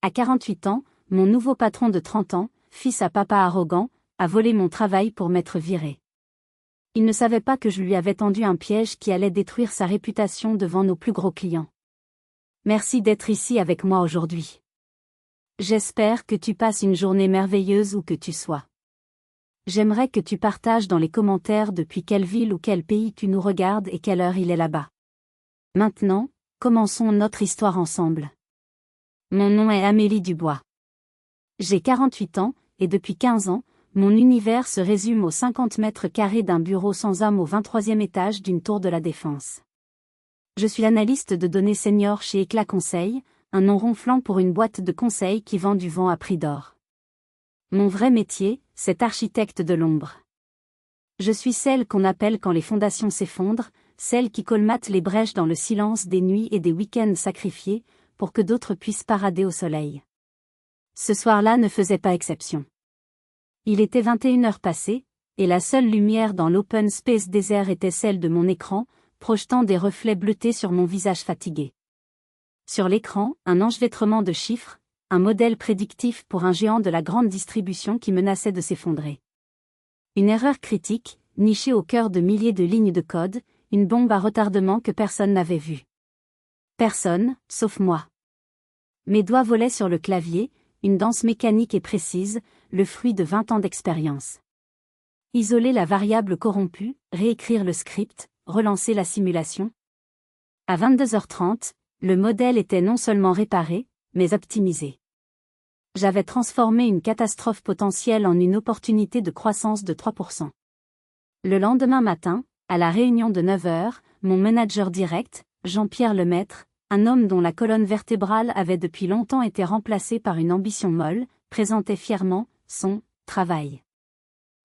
À 48 ans, mon nouveau patron de 30 ans, fils à papa arrogant, a volé mon travail pour m'être viré. Il ne savait pas que je lui avais tendu un piège qui allait détruire sa réputation devant nos plus gros clients. Merci d'être ici avec moi aujourd'hui. J'espère que tu passes une journée merveilleuse où que tu sois. J'aimerais que tu partages dans les commentaires depuis quelle ville ou quel pays tu nous regardes et quelle heure il est là-bas. Maintenant, commençons notre histoire ensemble. Mon nom est Amélie Dubois. J'ai 48 ans, et depuis 15 ans, mon univers se résume aux 50 mètres carrés d'un bureau sans âme au 23e étage d'une tour de la Défense. Je suis analyste de données senior chez Éclat Conseil, un nom ronflant pour une boîte de conseil qui vend du vent à prix d'or. Mon vrai métier, c'est architecte de l'ombre. Je suis celle qu'on appelle quand les fondations s'effondrent, celle qui colmate les brèches dans le silence des nuits et des week-ends sacrifiés, pour que d'autres puissent parader au soleil. Ce soir-là ne faisait pas exception. Il était 21h passées, et la seule lumière dans l'open space désert était celle de mon écran, projetant des reflets bleutés sur mon visage fatigué. Sur l'écran, un enchevêtrement de chiffres, un modèle prédictif pour un géant de la grande distribution qui menaçait de s'effondrer. Une erreur critique, nichée au cœur de milliers de lignes de code, une bombe à retardement que personne n'avait vue. Personne, sauf moi. Mes doigts volaient sur le clavier, une danse mécanique et précise, le fruit de 20 ans d'expérience. Isoler la variable corrompue, réécrire le script, relancer la simulation. À 22h30, le modèle était non seulement réparé, mais optimisé. J'avais transformé une catastrophe potentielle en une opportunité de croissance de 3%. Le lendemain matin, à la réunion de 9h, mon manager direct, Jean-Pierre Lemaître, un homme dont la colonne vertébrale avait depuis longtemps été remplacée par une ambition molle, présentait fièrement son travail.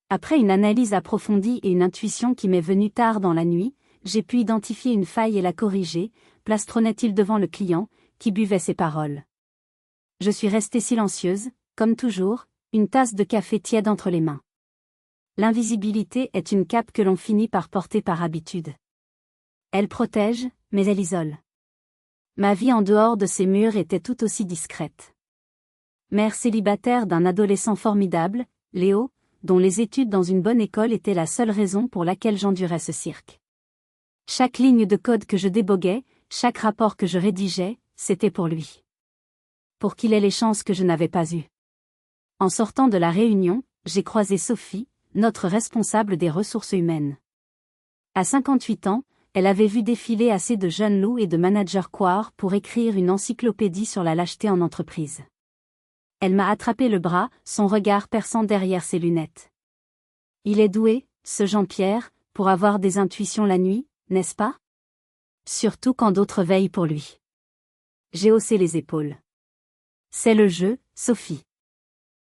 Après une analyse approfondie et une intuition qui m'est venue tard dans la nuit, j'ai pu identifier une faille et la corriger, plastronnait-il devant le client, qui buvait ses paroles. Je suis restée silencieuse, comme toujours, une tasse de café tiède entre les mains. L'invisibilité est une cape que l'on finit par porter par habitude. Elle protège, mais elle isole. Ma vie en dehors de ces murs était tout aussi discrète. Mère célibataire d'un adolescent formidable, Léo, dont les études dans une bonne école étaient la seule raison pour laquelle j'endurais ce cirque. Chaque ligne de code que je déboguais, chaque rapport que je rédigeais, c'était pour lui. Pour qu'il ait les chances que je n'avais pas eues. En sortant de la réunion, j'ai croisé Sophie, notre responsable des ressources humaines. À 58 ans, elle avait vu défiler assez de jeunes loups et de managers quars pour écrire une encyclopédie sur la lâcheté en entreprise. Elle m'a attrapé le bras, son regard perçant derrière ses lunettes. Il est doué, ce Jean-Pierre, pour avoir des intuitions la nuit, n'est-ce pas? Surtout quand d'autres veillent pour lui. J'ai haussé les épaules. C'est le jeu, Sophie.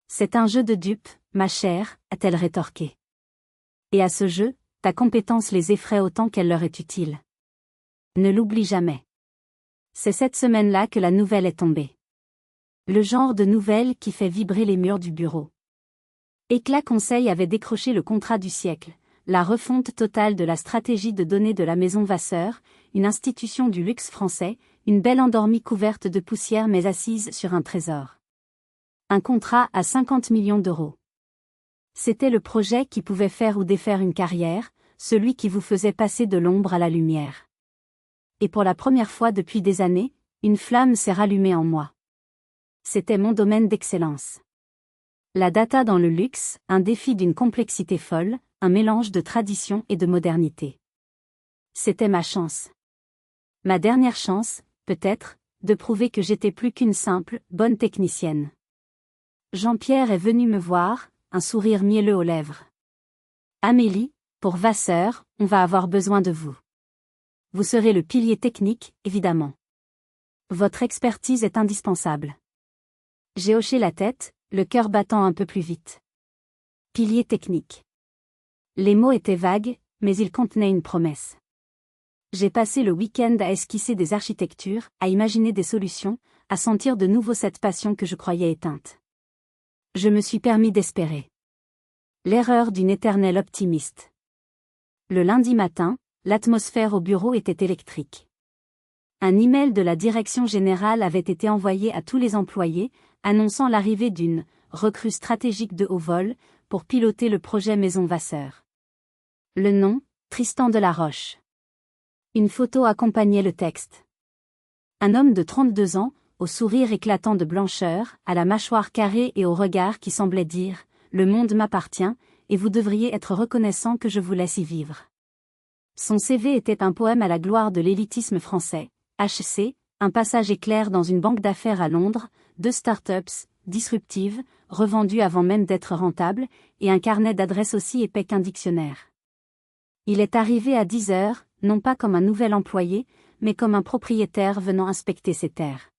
C'est un jeu de dupes, ma chère, a-t-elle rétorqué. Et à ce jeu, ta compétence les effraie autant qu'elle leur est utile. Ne l'oublie jamais. C'est cette semaine-là que la nouvelle est tombée. Le genre de nouvelle qui fait vibrer les murs du bureau. Éclat Conseil avait décroché le contrat du siècle, la refonte totale de la stratégie de données de la maison Vasseur, une institution du luxe français, une belle endormie couverte de poussière mais assise sur un trésor. Un contrat à 50 millions d'euros. C'était le projet qui pouvait faire ou défaire une carrière, celui qui vous faisait passer de l'ombre à la lumière. Et pour la première fois depuis des années, une flamme s'est rallumée en moi. C'était mon domaine d'excellence. La data dans le luxe, un défi d'une complexité folle, un mélange de tradition et de modernité. C'était ma chance. Ma dernière chance, peut-être, de prouver que j'étais plus qu'une simple, bonne technicienne. Jean-Pierre est venu me voir, un sourire mielleux aux lèvres. Amélie, pour Vasseur, on va avoir besoin de vous. Vous serez le pilier technique, évidemment. Votre expertise est indispensable. J'ai hoché la tête, le cœur battant un peu plus vite. Pilier technique. Les mots étaient vagues, mais ils contenaient une promesse. J'ai passé le week-end à esquisser des architectures, à imaginer des solutions, à sentir de nouveau cette passion que je croyais éteinte. Je me suis permis d'espérer. L'erreur d'une éternelle optimiste. Le lundi matin, l'atmosphère au bureau était électrique. Un email de la direction générale avait été envoyé à tous les employés, annonçant l'arrivée d'une recrue stratégique de haut vol pour piloter le projet Maison Vasseur. Le nom, Tristan Delaroche. Une photo accompagnait le texte. Un homme de 32 ans, au sourire éclatant de blancheur, à la mâchoire carrée et au regard qui semblait dire « Le monde m'appartient, et vous devriez être reconnaissant que je vous laisse y vivre ». Son CV était un poème à la gloire de l'élitisme français, HC, un passage éclair dans une banque d'affaires à Londres, 2 startups, disruptives, revendues avant même d'être rentables, et un carnet d'adresses aussi épais qu'un dictionnaire. Il est arrivé à 10 heures, non pas comme un nouvel employé, mais comme un propriétaire venant inspecter ses terres.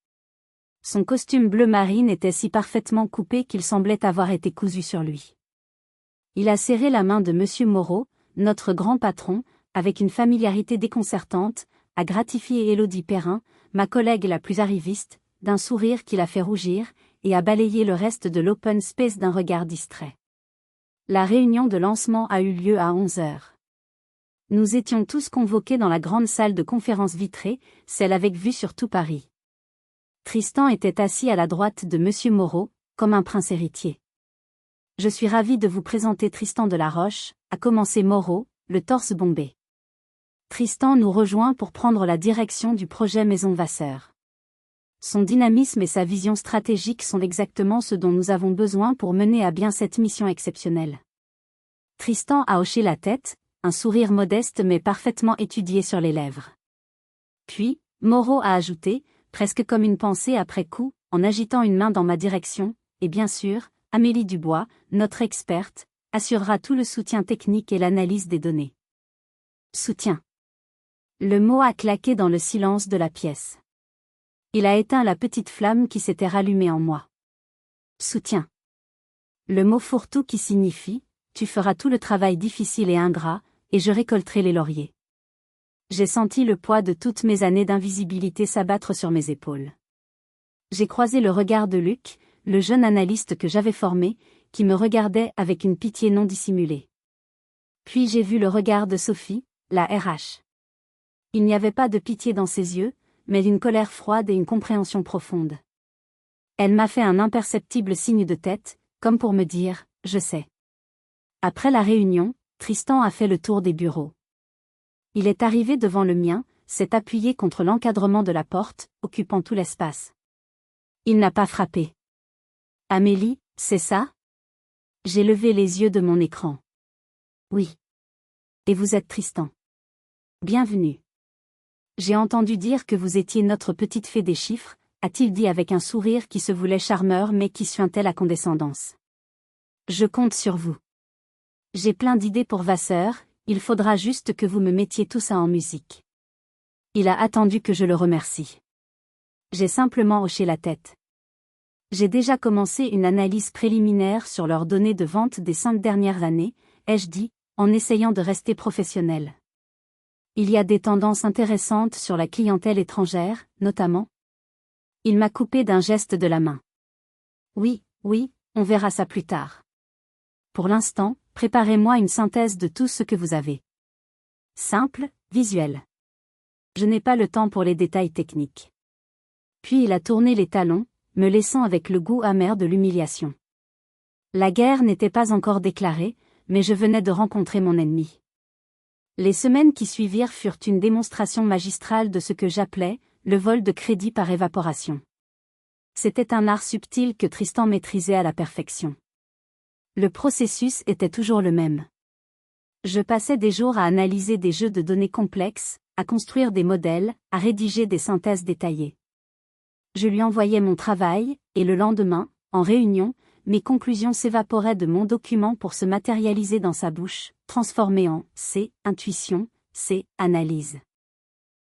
Son costume bleu marine était si parfaitement coupé qu'il semblait avoir été cousu sur lui. Il a serré la main de Monsieur Moreau, notre grand patron, avec une familiarité déconcertante, a gratifié Élodie Perrin, ma collègue la plus arriviste, d'un sourire qui l'a fait rougir, et a balayé le reste de l'open space d'un regard distrait. La réunion de lancement a eu lieu à 11 heures. Nous étions tous convoqués dans la grande salle de conférence vitrée, celle avec vue sur tout Paris. Tristan était assis à la droite de Monsieur Moreau, comme un prince héritier. « Je suis ravi de vous présenter Tristan Delaroche », a commencé Moreau, le torse bombé. Tristan nous rejoint pour prendre la direction du projet Maison Vasseur. Son dynamisme et sa vision stratégique sont exactement ce dont nous avons besoin pour mener à bien cette mission exceptionnelle. Tristan a hoché la tête, un sourire modeste mais parfaitement étudié sur les lèvres. Puis, Moreau a ajouté, presque comme une pensée après coup, en agitant une main dans ma direction, et bien sûr, Amélie Dubois, notre experte, assurera tout le soutien technique et l'analyse des données. Soutien. Le mot a claqué dans le silence de la pièce. Il a éteint la petite flamme qui s'était rallumée en moi. Soutien. Le mot fourre-tout qui signifie « tu feras tout le travail difficile et ingrat, et je récolterai les lauriers ». J'ai senti le poids de toutes mes années d'invisibilité s'abattre sur mes épaules. J'ai croisé le regard de Luc, le jeune analyste que j'avais formé, qui me regardait avec une pitié non dissimulée. Puis j'ai vu le regard de Sophie, la RH. Il n'y avait pas de pitié dans ses yeux, mais une colère froide et une compréhension profonde. Elle m'a fait un imperceptible signe de tête, comme pour me dire « je sais ». Après la réunion, Tristan a fait le tour des bureaux. Il est arrivé devant le mien, s'est appuyé contre l'encadrement de la porte, occupant tout l'espace. Il n'a pas frappé. « Amélie, c'est ça ?» J'ai levé les yeux de mon écran. « Oui. Et vous êtes Tristan. Bienvenue. J'ai entendu dire que vous étiez notre petite fée des chiffres, a-t-il dit avec un sourire qui se voulait charmeur mais qui suintait la condescendance. Je compte sur vous. J'ai plein d'idées pour Vasseur, il faudra juste que vous me mettiez tout ça en musique. Il a attendu que je le remercie. J'ai simplement hoché la tête. J'ai déjà commencé une analyse préliminaire sur leurs données de vente des 5 dernières années, ai-je dit, en essayant de rester professionnel. Il y a des tendances intéressantes sur la clientèle étrangère, notamment. Il m'a coupé d'un geste de la main. Oui, on verra ça plus tard. Pour l'instant, préparez-moi une synthèse de tout ce que vous avez. Simple, visuel. Je n'ai pas le temps pour les détails techniques. Puis il a tourné les talons, me laissant avec le goût amer de l'humiliation. La guerre n'était pas encore déclarée, mais je venais de rencontrer mon ennemi. Les semaines qui suivirent furent une démonstration magistrale de ce que j'appelais le vol de crédit par évaporation. C'était un art subtil que Tristan maîtrisait à la perfection. Le processus était toujours le même. Je passais des jours à analyser des jeux de données complexes, à construire des modèles, à rédiger des synthèses détaillées. Je lui envoyais mon travail, et le lendemain, en réunion, mes conclusions s'évaporaient de mon document pour se matérialiser dans sa bouche, transformées en « c'est intuition, c'est analyse ».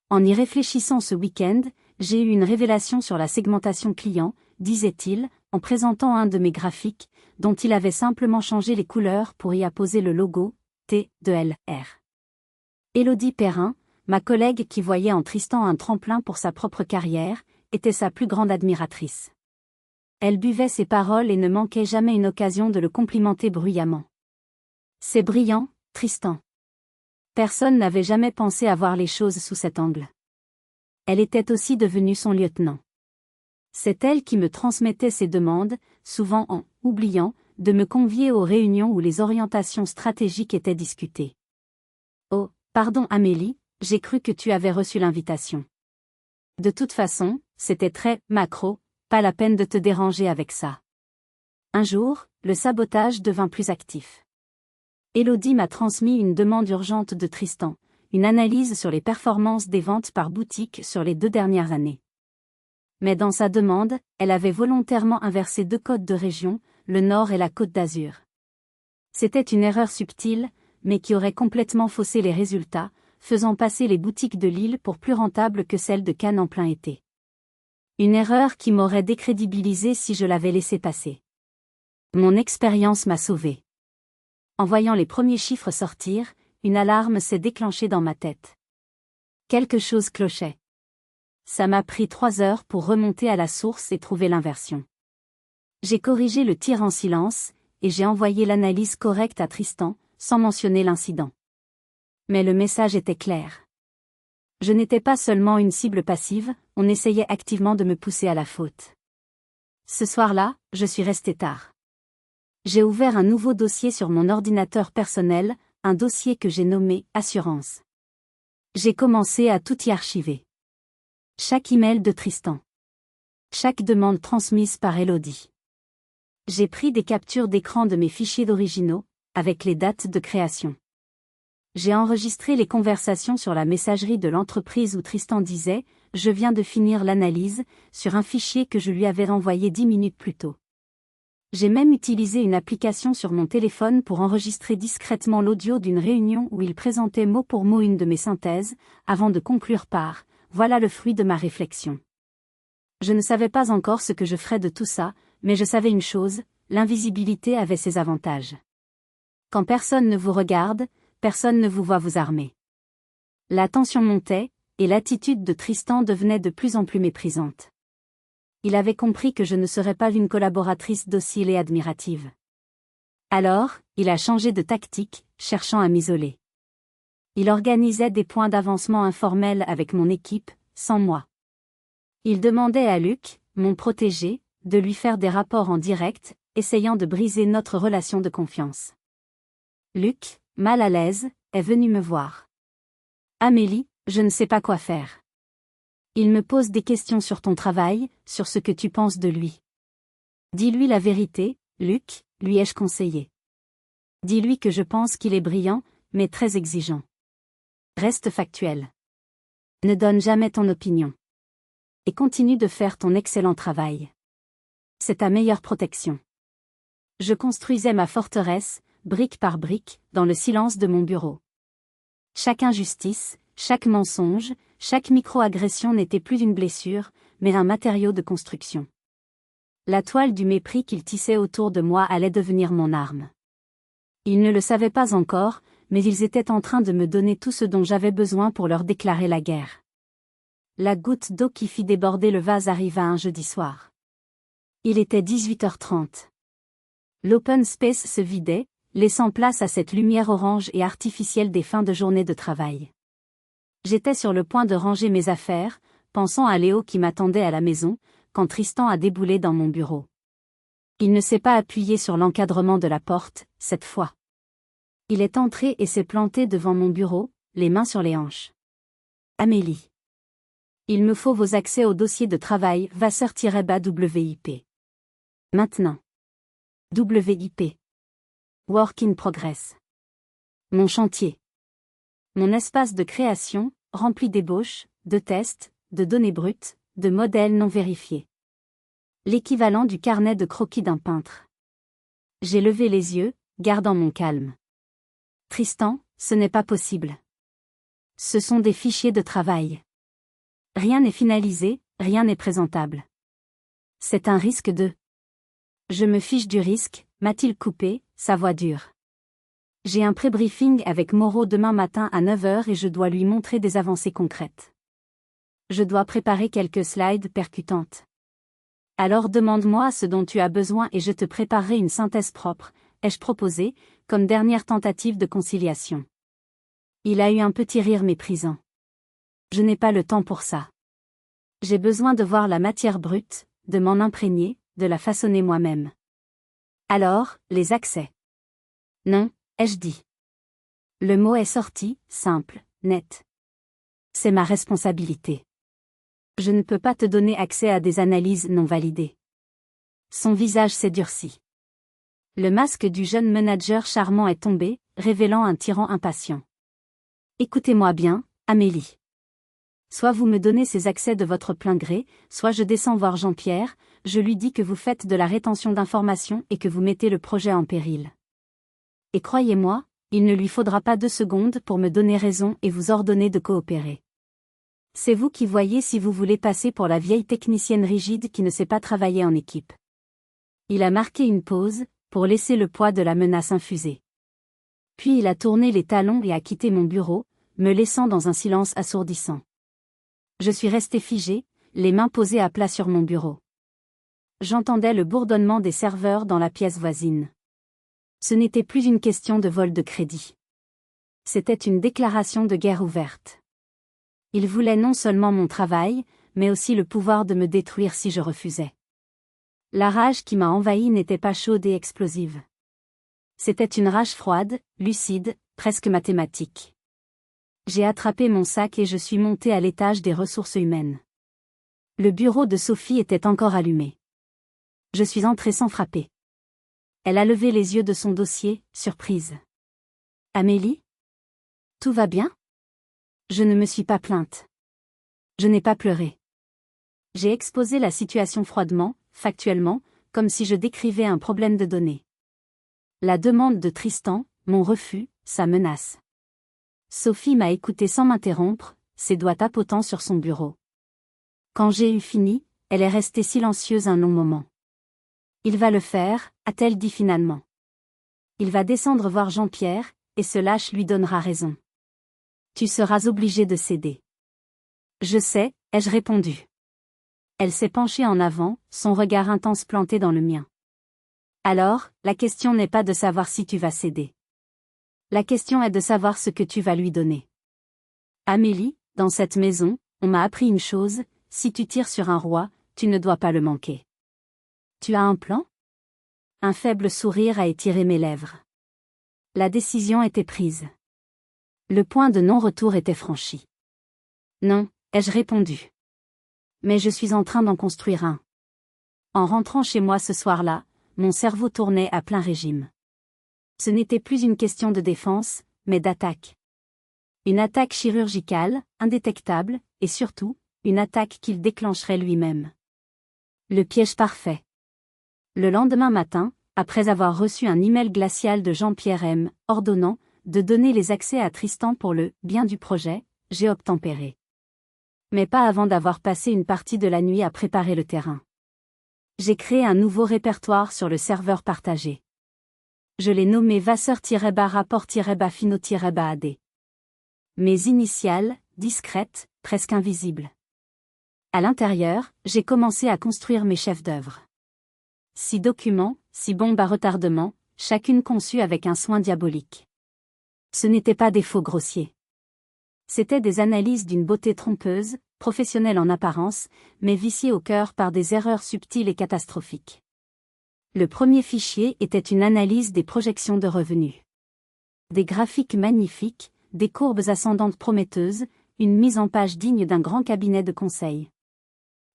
En y réfléchissant ce week-end, j'ai eu une révélation sur la segmentation client, disait-il, en présentant un de mes graphiques, dont il avait simplement changé les couleurs pour y apposer le logo T de LR. Élodie Perrin, ma collègue qui voyait en Tristan un tremplin pour sa propre carrière, était sa plus grande admiratrice. Elle buvait ses paroles et ne manquait jamais une occasion de le complimenter bruyamment. C'est brillant, Tristan. Personne n'avait jamais pensé à voir les choses sous cet angle. Elle était aussi devenue son lieutenant. C'est elle qui me transmettait ses demandes, souvent en oubliant de me convier aux réunions où les orientations stratégiques étaient discutées. Oh, pardon Amélie, j'ai cru que tu avais reçu l'invitation. De toute façon, c'était très macro, pas la peine de te déranger avec ça. Un jour, le sabotage devint plus actif. Élodie m'a transmis une demande urgente de Tristan, une analyse sur les performances des ventes par boutique sur les 2 dernières années. Mais dans sa demande, elle avait volontairement inversé 2 codes de région, le Nord et la Côte d'Azur. C'était une erreur subtile, mais qui aurait complètement faussé les résultats, faisant passer les boutiques de Lille pour plus rentables que celles de Cannes en plein été. Une erreur qui m'aurait décrédibilisée si je l'avais laissée passer. Mon expérience m'a sauvée. En voyant les premiers chiffres sortir, une alarme s'est déclenchée dans ma tête. Quelque chose clochait. Ça m'a pris 3 heures pour remonter à la source et trouver l'inversion. J'ai corrigé le tir en silence, et j'ai envoyé l'analyse correcte à Tristan, sans mentionner l'incident. Mais le message était clair. Je n'étais pas seulement une cible passive, on essayait activement de me pousser à la faute. Ce soir-là, je suis resté tard. J'ai ouvert un nouveau dossier sur mon ordinateur personnel, un dossier que j'ai nommé « Assurance ». J'ai commencé à tout y archiver. Chaque email de Tristan. Chaque demande transmise par Élodie. J'ai pris des captures d'écran de mes fichiers d'originaux, avec les dates de création. J'ai enregistré les conversations sur la messagerie de l'entreprise où Tristan disait « Je viens de finir l'analyse » sur un fichier que je lui avais envoyé 10 minutes plus tôt. J'ai même utilisé une application sur mon téléphone pour enregistrer discrètement l'audio d'une réunion où il présentait mot pour mot une de mes synthèses, avant de conclure par « Voilà le fruit de ma réflexion ». Je ne savais pas encore ce que je ferais de tout ça, mais je savais une chose, l'invisibilité avait ses avantages. Quand personne ne vous regarde, personne ne vous voit vous armer. La tension montait, et l'attitude de Tristan devenait de plus en plus méprisante. Il avait compris que je ne serais pas une collaboratrice docile et admirative. Alors, il a changé de tactique, cherchant à m'isoler. Il organisait des points d'avancement informels avec mon équipe, sans moi. Il demandait à Luc, mon protégé, de lui faire des rapports en direct, essayant de briser notre relation de confiance. Luc, mal à l'aise, est venu me voir. « Amélie, je ne sais pas quoi faire. Il me pose des questions sur ton travail, sur ce que tu penses de lui. Dis-lui la vérité, Luc, lui ai-je conseillé. Dis-lui que je pense qu'il est brillant, mais très exigeant. Reste factuel. Ne donne jamais ton opinion. Et continue de faire ton excellent travail. C'est ta meilleure protection. » Je construisais ma forteresse, brique par brique, dans le silence de mon bureau. Chaque injustice, chaque mensonge, chaque micro-agression n'était plus une blessure, mais un matériau de construction. La toile du mépris qu'il tissait autour de moi allait devenir mon arme. Ils ne le savaient pas encore, mais ils étaient en train de me donner tout ce dont j'avais besoin pour leur déclarer la guerre. La goutte d'eau qui fit déborder le vase arriva un jeudi soir. Il était 18h30. L'open space se vidait, laissant place à cette lumière orange et artificielle des fins de journée de travail. J'étais sur le point de ranger mes affaires, pensant à Léo qui m'attendait à la maison, quand Tristan a déboulé dans mon bureau. Il ne s'est pas appuyé sur l'encadrement de la porte, cette fois. Il est entré et s'est planté devant mon bureau, les mains sur les hanches. « Amélie. Il me faut vos accès au dossier de travail Vasseur-WIP. Maintenant. WIP. Work in progress. Mon chantier. Mon espace de création, rempli d'ébauches, de tests, de données brutes, de modèles non vérifiés. L'équivalent du carnet de croquis d'un peintre. J'ai levé les yeux, gardant mon calme. Tristan, ce n'est pas possible. Ce sont des fichiers de travail. Rien n'est finalisé, rien n'est présentable. C'est un risque de... Je me fiche du risque, m'a-t-il coupé, sa voix dure. J'ai un pré-briefing avec Moreau demain matin à 9h et je dois lui montrer des avancées concrètes. Je dois préparer quelques slides percutantes. Alors demande-moi ce dont tu as besoin et je te préparerai une synthèse propre, ai-je proposé, comme dernière tentative de conciliation. Il a eu un petit rire méprisant. Je n'ai pas le temps pour ça. J'ai besoin de voir la matière brute, de m'en imprégner, de la façonner moi-même. Alors, les accès. Non, ai-je dit. Le mot est sorti, simple, net. C'est ma responsabilité. Je ne peux pas te donner accès à des analyses non validées. Son visage s'est durci. Le masque du jeune manager charmant est tombé, révélant un tyran impatient. Écoutez-moi bien, Amélie. Soit vous me donnez ces accès de votre plein gré, soit je descends voir Jean-Pierre, je lui dis que vous faites de la rétention d'informations et que vous mettez le projet en péril. Et croyez-moi, il ne lui faudra pas 2 secondes pour me donner raison et vous ordonner de coopérer. C'est vous qui voyez si vous voulez passer pour la vieille technicienne rigide qui ne sait pas travailler en équipe. Il a marqué une pause, pour laisser le poids de la menace infuser. Puis il a tourné les talons et a quitté mon bureau, me laissant dans un silence assourdissant. Je suis resté figé, les mains posées à plat sur mon bureau. J'entendais le bourdonnement des serveurs dans la pièce voisine. Ce n'était plus une question de vol de crédit. C'était une déclaration de guerre ouverte. Il voulait non seulement mon travail, mais aussi le pouvoir de me détruire si je refusais. La rage qui m'a envahi n'était pas chaude et explosive. C'était une rage froide, lucide, presque mathématique. J'ai attrapé mon sac et je suis monté à l'étage des ressources humaines. Le bureau de Sophie était encore allumé. Je suis entré sans frapper. Elle a levé les yeux de son dossier, surprise. Amélie? Tout va bien? Je ne me suis pas plainte. Je n'ai pas pleuré. J'ai exposé la situation froidement, factuellement, comme si je décrivais un problème de données. La demande de Tristan, mon refus, sa menace. Sophie m'a écouté sans m'interrompre, ses doigts tapotant sur son bureau. Quand j'ai eu fini, elle est restée silencieuse un long moment. Il va le faire, a-t-elle dit finalement. Il va descendre voir Jean-Pierre, et ce lâche lui donnera raison. Tu seras obligé de céder. Je sais, ai-je répondu. Elle s'est penchée en avant, son regard intense planté dans le mien. Alors, la question n'est pas de savoir si tu vas céder. La question est de savoir ce que tu vas lui donner. Amélie, dans cette maison, on m'a appris une chose, si tu tires sur un roi, tu ne dois pas le manquer. Tu as un plan? Un faible sourire a étiré mes lèvres. La décision était prise. Le point de non-retour était franchi. Non, ai-je répondu. Mais je suis en train d'en construire un. En rentrant chez moi ce soir-là, mon cerveau tournait à plein régime. Ce n'était plus une question de défense, mais d'attaque. Une attaque chirurgicale, indétectable, et surtout, une attaque qu'il déclencherait lui-même. Le piège parfait. Le lendemain matin, après avoir reçu un email glacial de Jean-Pierre M, ordonnant de donner les accès à Tristan pour le bien du projet, j'ai obtempéré. Mais pas avant d'avoir passé une partie de la nuit à préparer le terrain. J'ai créé un nouveau répertoire sur le serveur partagé. Je l'ai nommé Vasseur-rapport-fino-ad. Mes initiales, discrètes, presque invisibles. À l'intérieur, j'ai commencé à construire mes chefs d'œuvre. 6 documents, 6 bombes à retardement, chacune conçue avec un soin diabolique. Ce n'étaient pas des faux grossiers. C'étaient des analyses d'une beauté trompeuse, professionnelle en apparence, mais viciée au cœur par des erreurs subtiles et catastrophiques. Le premier fichier était une analyse des projections de revenus. Des graphiques magnifiques, des courbes ascendantes prometteuses, une mise en page digne d'un grand cabinet de conseil.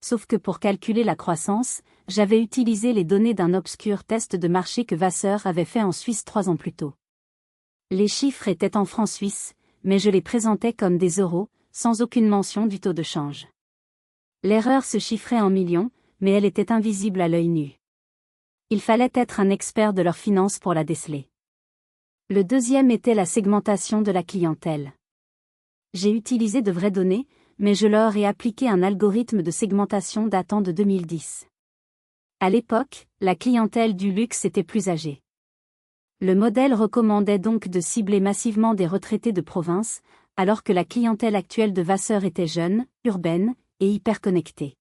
Sauf que pour calculer la croissance, j'avais utilisé les données d'un obscur test de marché que Vasseur avait fait en Suisse 3 ans plus tôt. Les chiffres étaient en francs suisses, mais je les présentais comme des euros, sans aucune mention du taux de change. L'erreur se chiffrait en millions, mais elle était invisible à l'œil nu. Il fallait être un expert de leurs finances pour la déceler. Le deuxième était la segmentation de la clientèle. J'ai utilisé de vraies données, mais je leur ai appliqué un algorithme de segmentation datant de 2010. À l'époque, la clientèle du luxe était plus âgée. Le modèle recommandait donc de cibler massivement des retraités de province, alors que la clientèle actuelle de Vasseur était jeune, urbaine, et hyper connectée.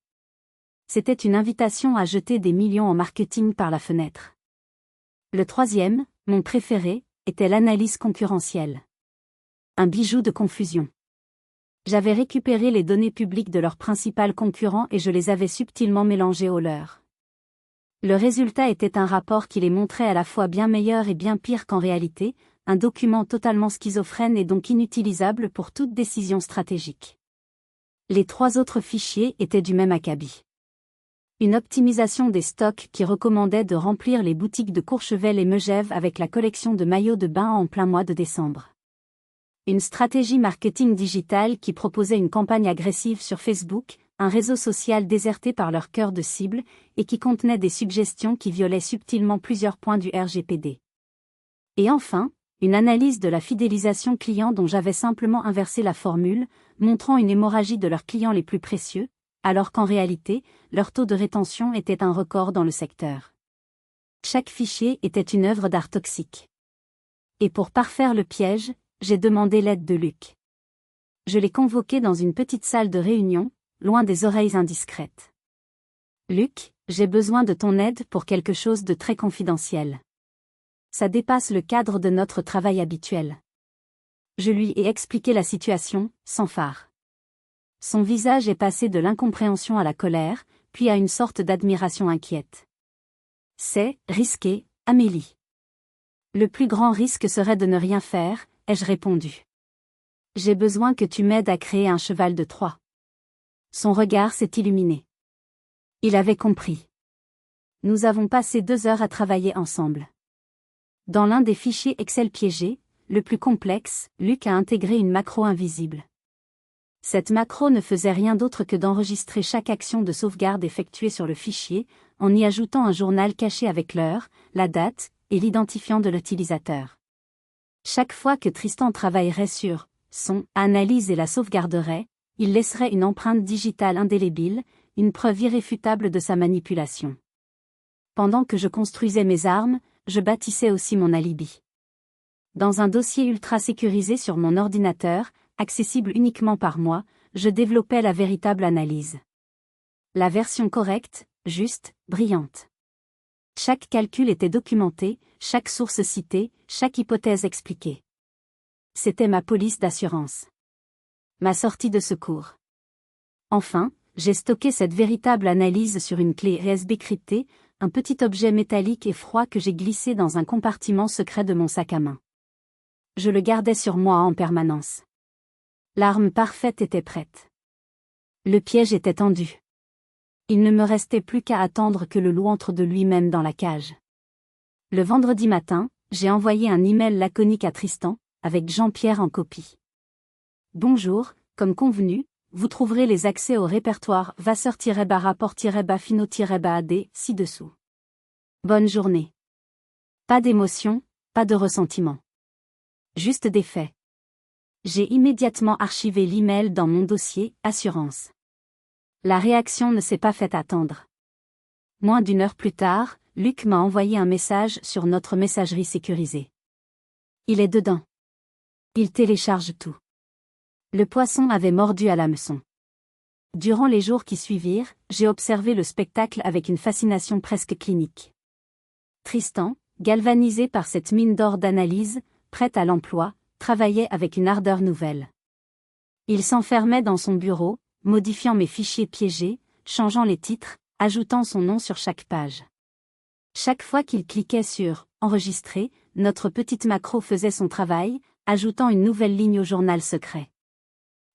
C'était une invitation à jeter des millions en marketing par la fenêtre. Le troisième, mon préféré, était l'analyse concurrentielle. Un bijou de confusion. J'avais récupéré les données publiques de leurs principal concurrent et je les avais subtilement mélangées aux leurs. Le résultat était un rapport qui les montrait à la fois bien meilleur et bien pire qu'en réalité, un document totalement schizophrène et donc inutilisable pour toute décision stratégique. Les 3 autres fichiers étaient du même acabit. Une optimisation des stocks qui recommandait de remplir les boutiques de Courchevel et Megève avec la collection de maillots de bain en plein mois de décembre. Une stratégie marketing digitale qui proposait une campagne agressive sur Facebook, un réseau social déserté par leur cœur de cible, et qui contenait des suggestions qui violaient subtilement plusieurs points du RGPD. Et enfin, une analyse de la fidélisation client dont j'avais simplement inversé la formule, montrant une hémorragie de leurs clients les plus précieux, alors qu'en réalité, leur taux de rétention était un record dans le secteur. Chaque fichier était une œuvre d'art toxique. Et pour parfaire le piège, j'ai demandé l'aide de Luc. Je l'ai convoqué dans une petite salle de réunion, loin des oreilles indiscrètes. Luc, j'ai besoin de ton aide pour quelque chose de très confidentiel. Ça dépasse le cadre de notre travail habituel. Je lui ai expliqué la situation, sans phare. Son visage est passé de l'incompréhension à la colère, puis à une sorte d'admiration inquiète. C'est risqué, Amélie. Le plus grand risque serait de ne rien faire, ai-je répondu. J'ai besoin que tu m'aides à créer un cheval de Troie. Son regard s'est illuminé. Il avait compris. Nous avons passé 2 heures à travailler ensemble. Dans l'un des fichiers Excel piégés, le plus complexe, Luc a intégré une macro invisible. Cette macro ne faisait rien d'autre que d'enregistrer chaque action de sauvegarde effectuée sur le fichier, en y ajoutant un journal caché avec l'heure, la date, et l'identifiant de l'utilisateur. Chaque fois que Tristan travaillerait sur son analyse et la sauvegarderait, il laisserait une empreinte digitale indélébile, une preuve irréfutable de sa manipulation. Pendant que je construisais mes armes, je bâtissais aussi mon alibi. Dans un dossier ultra sécurisé sur mon ordinateur, accessible uniquement par moi, je développais la véritable analyse. La version correcte, juste, brillante. Chaque calcul était documenté, chaque source citée, chaque hypothèse expliquée. C'était ma police d'assurance. Ma sortie de secours. Enfin, j'ai stocké cette véritable analyse sur une clé USB cryptée, un petit objet métallique et froid que j'ai glissé dans un compartiment secret de mon sac à main. Je le gardais sur moi en permanence. L'arme parfaite était prête. Le piège était tendu. Il ne me restait plus qu'à attendre que le loup entre de lui-même dans la cage. Le vendredi matin, j'ai envoyé un email laconique à Tristan, avec Jean-Pierre en copie. Bonjour, comme convenu, vous trouverez les accès au répertoire vasseur-rapport-fino-ad ci-dessous. Bonne journée. Pas d'émotion, pas de ressentiment. Juste des faits. J'ai immédiatement archivé l'email dans mon dossier « Assurance ». La réaction ne s'est pas fait attendre. Moins d'1 heure plus tard, Luc m'a envoyé un message sur notre messagerie sécurisée. Il est dedans. Il télécharge tout. Le poisson avait mordu à l'hameçon. Durant les jours qui suivirent, j'ai observé le spectacle avec une fascination presque clinique. Tristan, galvanisé par cette mine d'or d'analyse, prête à l'emploi, travaillait avec une ardeur nouvelle. Il s'enfermait dans son bureau, modifiant mes fichiers piégés, changeant les titres, ajoutant son nom sur chaque page. Chaque fois qu'il cliquait sur « Enregistrer », notre petite macro faisait son travail, ajoutant une nouvelle ligne au journal secret.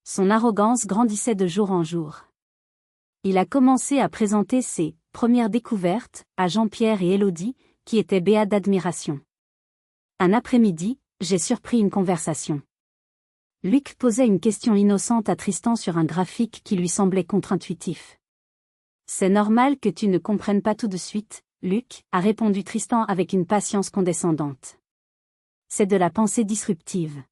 Son arrogance grandissait de jour en jour. Il a commencé à présenter ses « premières découvertes » à Jean-Pierre et Élodie, qui étaient béats d'admiration. Un après-midi, j'ai surpris une conversation. Luc posait une question innocente à Tristan sur un graphique qui lui semblait contre-intuitif. « C'est normal que tu ne comprennes pas tout de suite, Luc, » a répondu Tristan avec une patience condescendante. C'est de la pensée disruptive.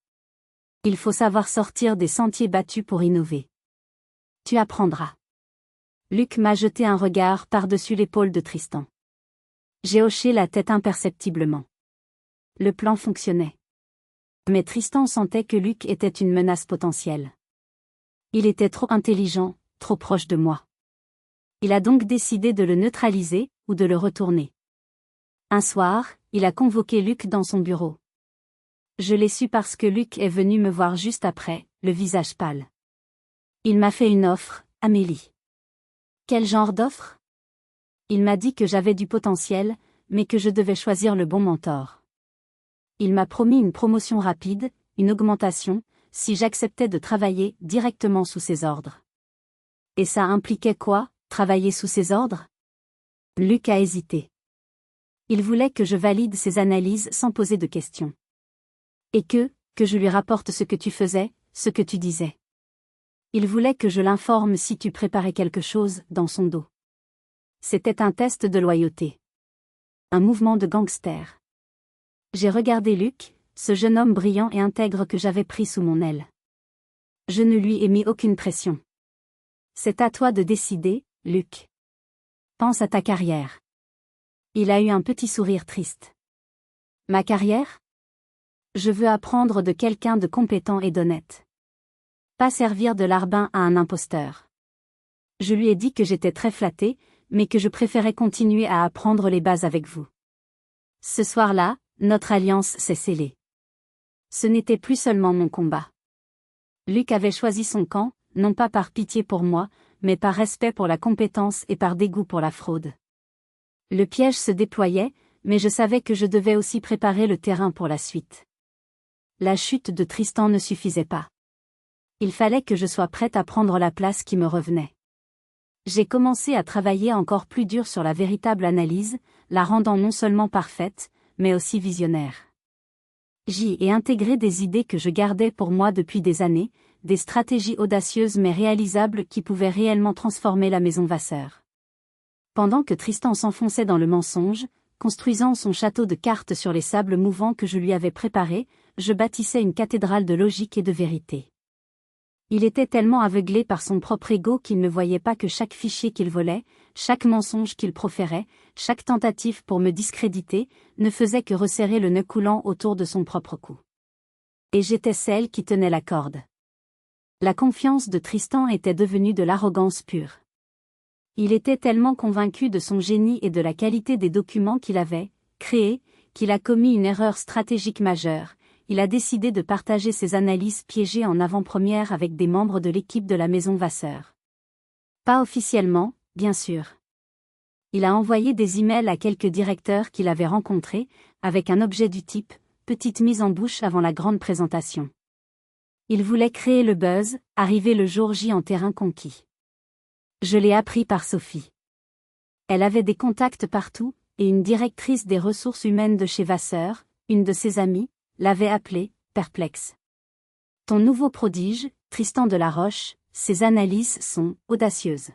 Il faut savoir sortir des sentiers battus pour innover. Tu apprendras. Luc m'a jeté un regard par-dessus l'épaule de Tristan. J'ai hoché la tête imperceptiblement. Le plan fonctionnait. Mais Tristan sentait que Luc était une menace potentielle. Il était trop intelligent, trop proche de moi. Il a donc décidé de le neutraliser, ou de le retourner. Un soir, il a convoqué Luc dans son bureau. Je l'ai su parce que Luc est venu me voir juste après, le visage pâle. Il m'a fait une offre, Amélie. Quel genre d'offre? Il m'a dit que j'avais du potentiel, mais que je devais choisir le bon mentor. Il m'a promis une promotion rapide, une augmentation, si j'acceptais de travailler directement sous ses ordres. Et ça impliquait quoi, travailler sous ses ordres? Luc a hésité. Il voulait que je valide ses analyses sans poser de questions. Et que je lui rapporte ce que tu faisais, ce que tu disais. Il voulait que je l'informe si tu préparais quelque chose dans son dos. C'était un test de loyauté. Un mouvement de gangster. J'ai regardé Luc, ce jeune homme brillant et intègre que j'avais pris sous mon aile. Je ne lui ai mis aucune pression. C'est à toi de décider, Luc. Pense à ta carrière. Il a eu un petit sourire triste. Ma carrière? Je veux apprendre de quelqu'un de compétent et d'honnête. Pas servir de larbin à un imposteur. Je lui ai dit que j'étais très flattée, mais que je préférais continuer à apprendre les bases avec vous. Ce soir-là, notre alliance s'est scellée. Ce n'était plus seulement mon combat. Luc avait choisi son camp, non pas par pitié pour moi, mais par respect pour la compétence et par dégoût pour la fraude. Le piège se déployait, mais je savais que je devais aussi préparer le terrain pour la suite. La chute de Tristan ne suffisait pas. Il fallait que je sois prête à prendre la place qui me revenait. J'ai commencé à travailler encore plus dur sur la véritable analyse, la rendant non seulement parfaite, mais aussi visionnaire. J'y ai intégré des idées que je gardais pour moi depuis des années, des stratégies audacieuses mais réalisables qui pouvaient réellement transformer la maison Vasseur. Pendant que Tristan s'enfonçait dans le mensonge, construisant son château de cartes sur les sables mouvants que je lui avais préparés, je bâtissais une cathédrale de logique et de vérité. Il était tellement aveuglé par son propre ego qu'il ne voyait pas que chaque fichier qu'il volait, chaque mensonge qu'il proférait, chaque tentative pour me discréditer, ne faisait que resserrer le nœud coulant autour de son propre cou. Et j'étais celle qui tenait la corde. La confiance de Tristan était devenue de l'arrogance pure. Il était tellement convaincu de son génie et de la qualité des documents qu'il avait créés, qu'il a commis une erreur stratégique majeure. Il a décidé de partager ses analyses piégées en avant-première avec des membres de l'équipe de la maison Vasseur. Pas officiellement, bien sûr. Il a envoyé des emails à quelques directeurs qu'il avait rencontrés, avec un objet du type « petite mise en bouche avant la grande présentation ». Il voulait créer le buzz, arriver le jour J en terrain conquis. Je l'ai appris par Sophie. Elle avait des contacts partout, et une directrice des ressources humaines de chez Vasseur, une de ses amies, l'avait appelé, perplexe. Ton nouveau prodige, Tristan Delaroche, ses analyses sont audacieuses.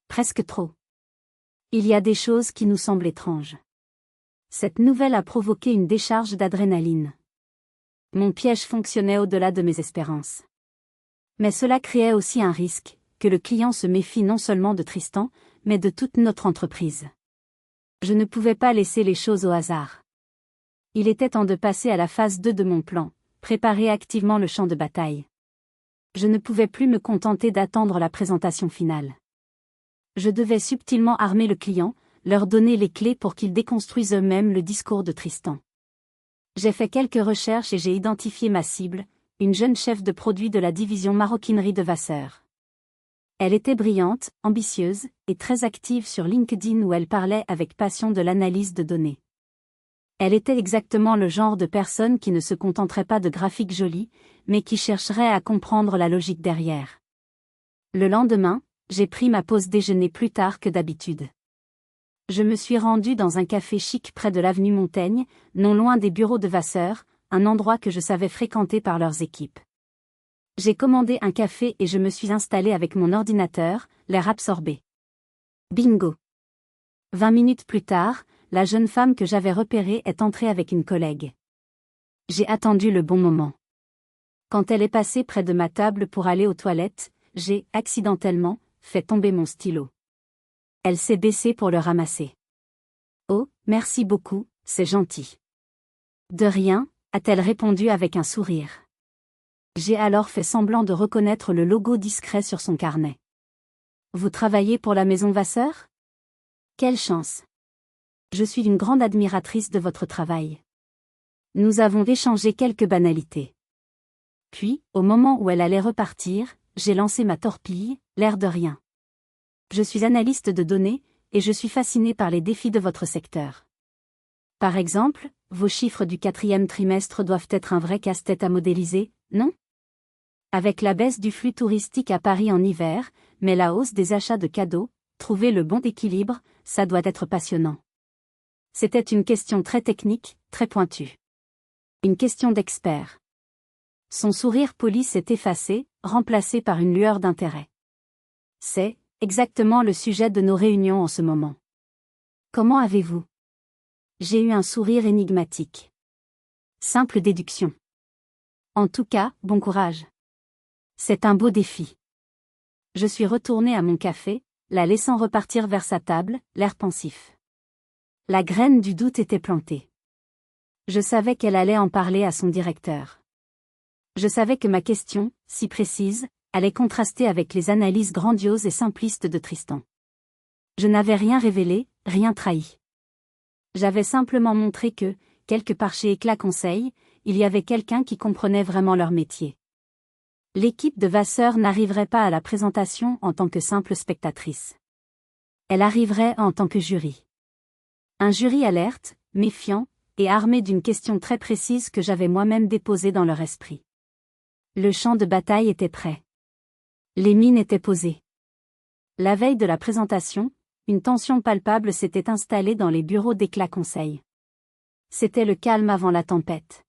Presque trop. Il y a des choses qui nous semblent étranges. Cette nouvelle a provoqué une décharge d'adrénaline. Mon piège fonctionnait au-delà de mes espérances. Mais cela créait aussi un risque, que le client se méfie non seulement de Tristan, mais de toute notre entreprise. Je ne pouvais pas laisser les choses au hasard. Il était temps de passer à la phase 2 de mon plan, préparer activement le champ de bataille. Je ne pouvais plus me contenter d'attendre la présentation finale. Je devais subtilement armer le client, leur donner les clés pour qu'ils déconstruisent eux-mêmes le discours de Tristan. J'ai fait quelques recherches et j'ai identifié ma cible, une jeune chef de produit de la division maroquinerie de Vasseur. Elle était brillante, ambitieuse, et très active sur LinkedIn où elle parlait avec passion de l'analyse de données. Elle était exactement le genre de personne qui ne se contenterait pas de graphiques jolis, mais qui chercherait à comprendre la logique derrière. Le lendemain, j'ai pris ma pause déjeuner plus tard que d'habitude. Je me suis rendue dans un café chic près de l'avenue Montaigne, non loin des bureaux de Vasseur, un endroit que je savais fréquenter par leurs équipes. J'ai commandé un café et je me suis installée avec mon ordinateur, l'air absorbé. Bingo! 20 minutes plus tard, la jeune femme que j'avais repérée est entrée avec une collègue. J'ai attendu le bon moment. Quand elle est passée près de ma table pour aller aux toilettes, j'ai, accidentellement, fait tomber mon stylo. Elle s'est baissée pour le ramasser. Oh, merci beaucoup, c'est gentil. De rien, a-t-elle répondu avec un sourire. J'ai alors fait semblant de reconnaître le logo discret sur son carnet. Vous travaillez pour la maison Vasseur? Quelle chance! Je suis une grande admiratrice de votre travail. Nous avons échangé quelques banalités. Puis, au moment où elle allait repartir, j'ai lancé ma torpille, l'air de rien. Je suis analyste de données, et je suis fasciné par les défis de votre secteur. Par exemple, vos chiffres du 4e trimestre doivent être un vrai casse-tête à modéliser, non? Avec la baisse du flux touristique à Paris en hiver, mais la hausse des achats de cadeaux, trouver le bon équilibre, ça doit être passionnant. C'était une question très technique, très pointue. Une question d'expert. Son sourire poli s'est effacé, remplacé par une lueur d'intérêt. C'est exactement le sujet de nos réunions en ce moment. Comment avez-vous? J'ai eu un sourire énigmatique. Simple déduction. En tout cas, bon courage. C'est un beau défi. Je suis retourné à mon café, la laissant repartir vers sa table, l'air pensif. La graine du doute était plantée. Je savais qu'elle allait en parler à son directeur. Je savais que ma question, si précise, allait contraster avec les analyses grandioses et simplistes de Tristan. Je n'avais rien révélé, rien trahi. J'avais simplement montré que, quelque part chez Éclat Conseil, il y avait quelqu'un qui comprenait vraiment leur métier. L'équipe de Vasseur n'arriverait pas à la présentation en tant que simple spectatrice. Elle arriverait en tant que jury. Un jury alerte, méfiant, et armé d'une question très précise que j'avais moi-même déposée dans leur esprit. Le champ de bataille était prêt. Les mines étaient posées. La veille de la présentation, une tension palpable s'était installée dans les bureaux d'Éclat Conseil. C'était le calme avant la tempête.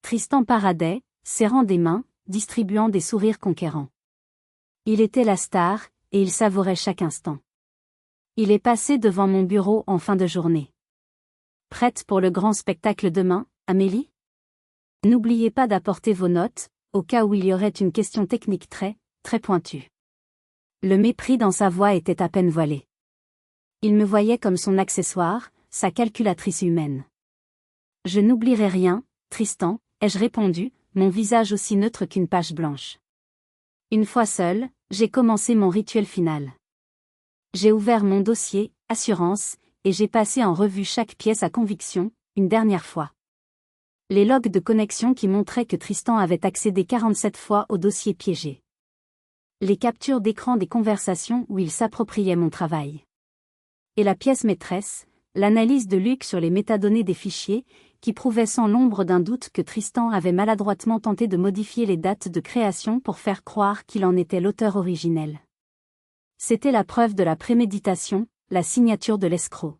Tristan paradait, serrant des mains, distribuant des sourires conquérants. Il était la star, et il savourait chaque instant. Il est passé devant mon bureau en fin de journée. Prête pour le grand spectacle demain, Amélie? N'oubliez pas d'apporter vos notes, au cas où il y aurait une question technique très pointue. Le mépris dans sa voix était à peine voilé. Il me voyait comme son accessoire, sa calculatrice humaine. Je n'oublierai rien, Tristan, ai-je répondu, mon visage aussi neutre qu'une page blanche. Une fois seul, j'ai commencé mon rituel final. J'ai ouvert mon dossier, assurance, et j'ai passé en revue chaque pièce à conviction, une dernière fois. Les logs de connexion qui montraient que Tristan avait accédé 47 fois au dossier piégé. Les captures d'écran des conversations où il s'appropriait mon travail. Et la pièce maîtresse, l'analyse de Luc sur les métadonnées des fichiers, qui prouvait sans l'ombre d'un doute que Tristan avait maladroitement tenté de modifier les dates de création pour faire croire qu'il en était l'auteur originel. C'était la preuve de la préméditation, la signature de l'escroc.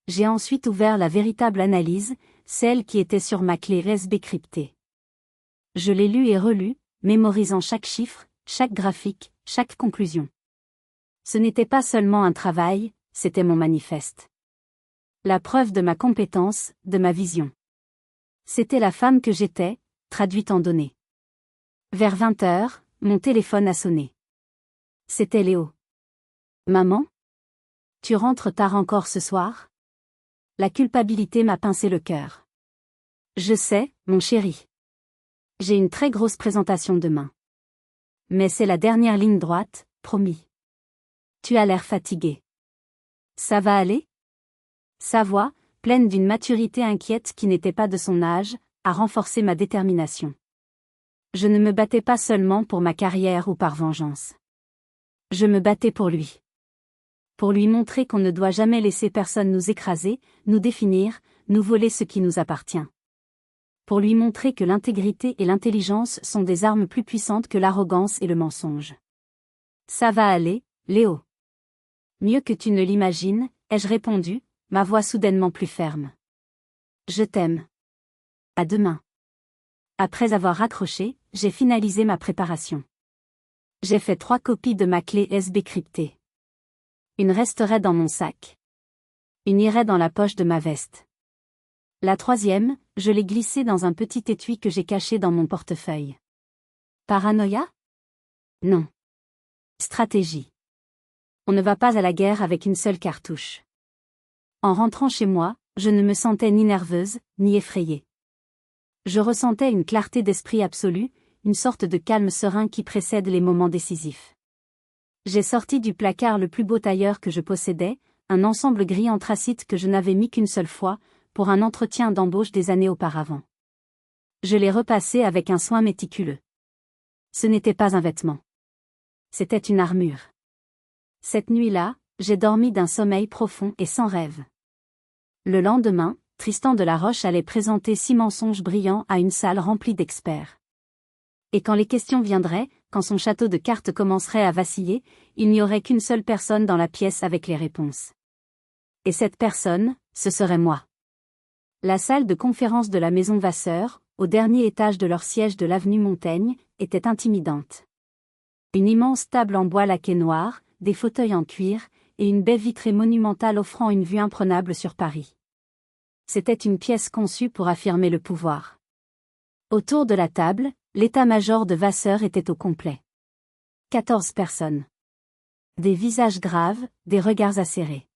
J'ai ensuite ouvert la véritable analyse, celle qui était sur ma clé USB cryptée. Je l'ai lue et relue, mémorisant chaque chiffre, chaque graphique, chaque conclusion. Ce n'était pas seulement un travail, c'était mon manifeste. La preuve de ma compétence, de ma vision. C'était la femme que j'étais, traduite en données. Vers 20h, mon téléphone a sonné. C'était Léo. Maman? Tu rentres tard encore ce soir? La culpabilité m'a pincé le cœur. Je sais, mon chéri. J'ai une très grosse présentation demain. Mais c'est la dernière ligne droite, promis. Tu as l'air fatigué. Ça va aller? Sa voix, pleine d'une maturité inquiète qui n'était pas de son âge, a renforcé ma détermination. Je ne me battais pas seulement pour ma carrière ou par vengeance. Je me battais pour lui. Pour lui montrer qu'on ne doit jamais laisser personne nous écraser, nous définir, nous voler ce qui nous appartient. Pour lui montrer que l'intégrité et l'intelligence sont des armes plus puissantes que l'arrogance et le mensonge. Ça va aller, Léo. Mieux que tu ne l'imagines, ai-je répondu, ma voix soudainement plus ferme. Je t'aime. À demain. Après avoir raccroché, j'ai finalisé ma préparation. J'ai fait 3 copies de ma clé USB cryptée. Une resterait dans mon sac. Une irait dans la poche de ma veste. La 3e, je l'ai glissée dans un petit étui que j'ai caché dans mon portefeuille. Paranoïa? Non. Stratégie. On ne va pas à la guerre avec une seule cartouche. En rentrant chez moi, je ne me sentais ni nerveuse, ni effrayée. Je ressentais une clarté d'esprit absolue, une sorte de calme serein qui précède les moments décisifs. J'ai sorti du placard le plus beau tailleur que je possédais, un ensemble gris anthracite que je n'avais mis qu'une seule fois, pour un entretien d'embauche des années auparavant. Je l'ai repassé avec un soin méticuleux. Ce n'était pas un vêtement. C'était une armure. Cette nuit-là, j'ai dormi d'un sommeil profond et sans rêve. Le lendemain, Tristan de la Roche allait présenter 6 mensonges brillants à une salle remplie d'experts. Et quand les questions viendraient, quand son château de cartes commencerait à vaciller, il n'y aurait qu'une seule personne dans la pièce avec les réponses. Et cette personne, ce serait moi. La salle de conférence de la maison Vasseur, au dernier étage de leur siège de l'avenue Montaigne, était intimidante. Une immense table en bois laqué noir, des fauteuils en cuir, et une baie vitrée monumentale offrant une vue imprenable sur Paris. C'était une pièce conçue pour affirmer le pouvoir. Autour de la table, l'état-major de Vasseur était au complet. 14 personnes. Des visages graves, des regards acérés.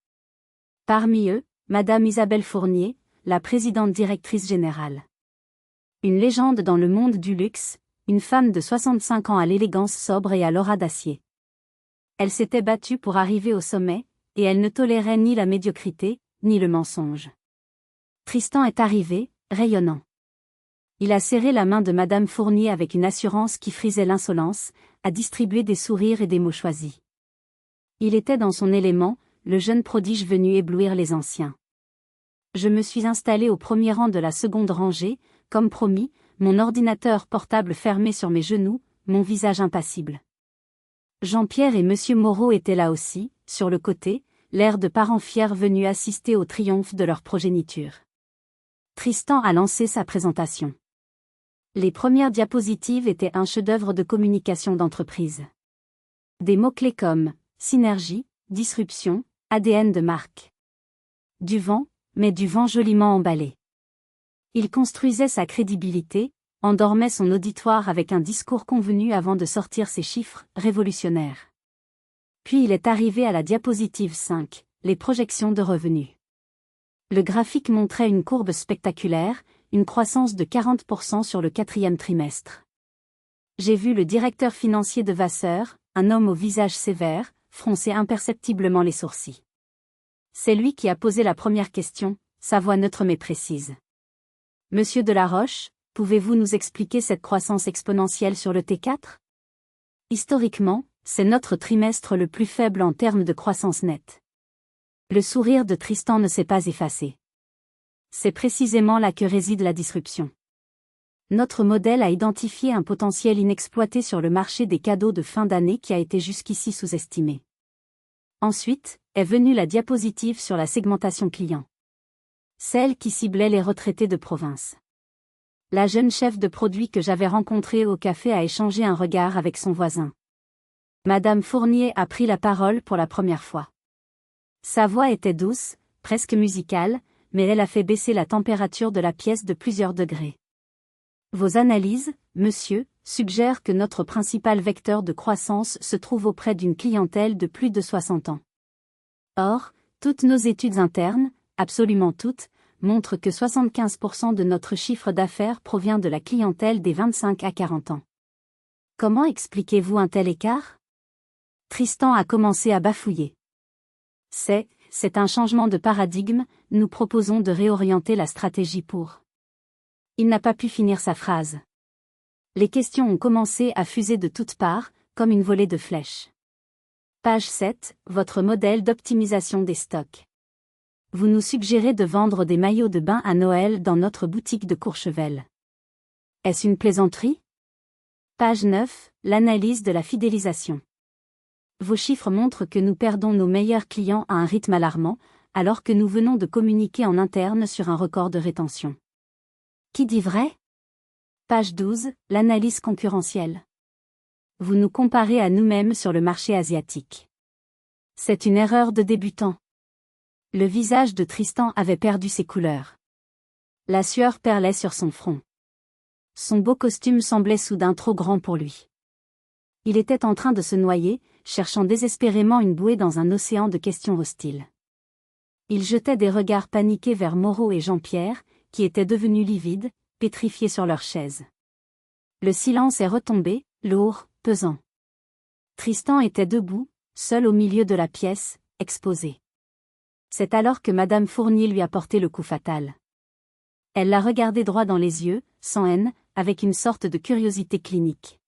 Parmi eux, Madame Isabelle Fournier, la présidente directrice générale. Une légende dans le monde du luxe, une femme de 65 ans à l'élégance sobre et à l'aura d'acier. Elle s'était battue pour arriver au sommet, et elle ne tolérait ni la médiocrité, ni le mensonge. Tristan est arrivé, rayonnant. Il a serré la main de Madame Fournier avec une assurance qui frisait l'insolence, a distribué des sourires et des mots choisis. Il était dans son élément, le jeune prodige venu éblouir les anciens. Je me suis installé au premier rang de la seconde rangée, comme promis, mon ordinateur portable fermé sur mes genoux, mon visage impassible. Jean-Pierre et Monsieur Moreau étaient là aussi, sur le côté, l'air de parents fiers venus assister au triomphe de leur progéniture. Tristan a lancé sa présentation. Les premières diapositives étaient un chef-d'œuvre de communication d'entreprise. Des mots-clés comme synergie, disruption, ADN de marque. Du vent, mais du vent joliment emballé. Il construisait sa crédibilité, endormait son auditoire avec un discours convenu avant de sortir ses chiffres révolutionnaires. Puis il est arrivé à la diapositive 5, les projections de revenus. Le graphique montrait une courbe spectaculaire, une croissance de 40% sur le 4e trimestre. J'ai vu le directeur financier de Vasseur, un homme au visage sévère, froncer imperceptiblement les sourcils. C'est lui qui a posé la première question, sa voix neutre mais précise. Monsieur de la Roche, pouvez-vous nous expliquer cette croissance exponentielle sur le T4 ? Historiquement, c'est notre trimestre le plus faible en termes de croissance nette. Le sourire de Tristan ne s'est pas effacé. C'est précisément là que réside la disruption. Notre modèle a identifié un potentiel inexploité sur le marché des cadeaux de fin d'année qui a été jusqu'ici sous-estimé. Ensuite, est venue la diapositive sur la segmentation client. Celle qui ciblait les retraités de province. La jeune chef de produit que j'avais rencontrée au café a échangé un regard avec son voisin. Madame Fournier a pris la parole pour la première fois. Sa voix était douce, presque musicale, mais elle a fait baisser la température de la pièce de plusieurs degrés. Vos analyses, monsieur, suggèrent que notre principal vecteur de croissance se trouve auprès d'une clientèle de plus de 60 ans. Or, toutes nos études internes, absolument toutes, montrent que 75% de notre chiffre d'affaires provient de la clientèle des 25 à 40 ans. Comment expliquez-vous un tel écart ? Tristan a commencé à bafouiller. C'est un changement de paradigme, nous proposons de réorienter la stratégie pour. Il n'a pas pu finir sa phrase. Les questions ont commencé à fuser de toutes parts, comme une volée de flèches. Page 7, votre modèle d'optimisation des stocks. Vous nous suggérez de vendre des maillots de bain à Noël dans notre boutique de Courchevel. Est-ce une plaisanterie ? Page 9, l'analyse de la fidélisation. Vos chiffres montrent que nous perdons nos meilleurs clients à un rythme alarmant, alors que nous venons de communiquer en interne sur un record de rétention. Qui dit vrai ? Page 12, l'analyse concurrentielle. Vous nous comparez à nous-mêmes sur le marché asiatique. C'est une erreur de débutant. Le visage de Tristan avait perdu ses couleurs. La sueur perlait sur son front. Son beau costume semblait soudain trop grand pour lui. Il était en train de se noyer, cherchant désespérément une bouée dans un océan de questions hostiles. Il jetait des regards paniqués vers Moreau et Jean-Pierre, qui étaient devenus livides, pétrifiés sur leurs chaises. Le silence est retombé, lourd, pesant. Tristan était debout, seul au milieu de la pièce, exposé. C'est alors que Madame Fournier lui a porté le coup fatal. Elle l'a regardé droit dans les yeux, sans haine, avec une sorte de curiosité clinique.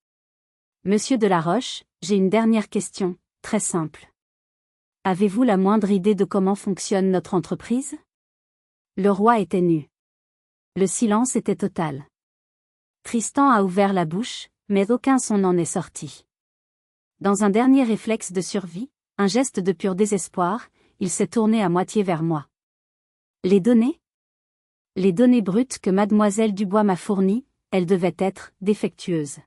Monsieur Delaroche, j'ai une dernière question, très simple. Avez-vous la moindre idée de comment fonctionne notre entreprise? Le roi était nu. Le silence était total. Tristan a ouvert la bouche, mais aucun son n'en est sorti. Dans un dernier réflexe de survie, un geste de pur désespoir, il s'est tourné à moitié vers moi. Les données? Les données brutes que mademoiselle Dubois m'a fournies, elles devaient être défectueuses.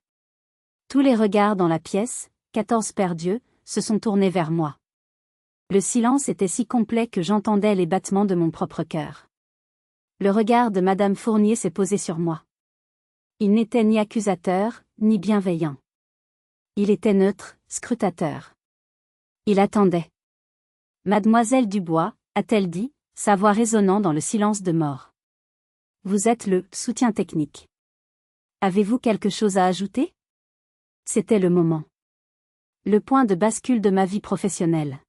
Tous les regards dans la pièce, 14 paires d'yeux, se sont tournés vers moi. Le silence était si complet que j'entendais les battements de mon propre cœur. Le regard de madame Fournier s'est posé sur moi. Il n'était ni accusateur, ni bienveillant. Il était neutre, scrutateur. Il attendait. Mademoiselle Dubois, a-t-elle dit, sa voix résonnant dans le silence de mort. Vous êtes le soutien technique. Avez-vous quelque chose à ajouter? C'était le moment. Le point de bascule de ma vie professionnelle.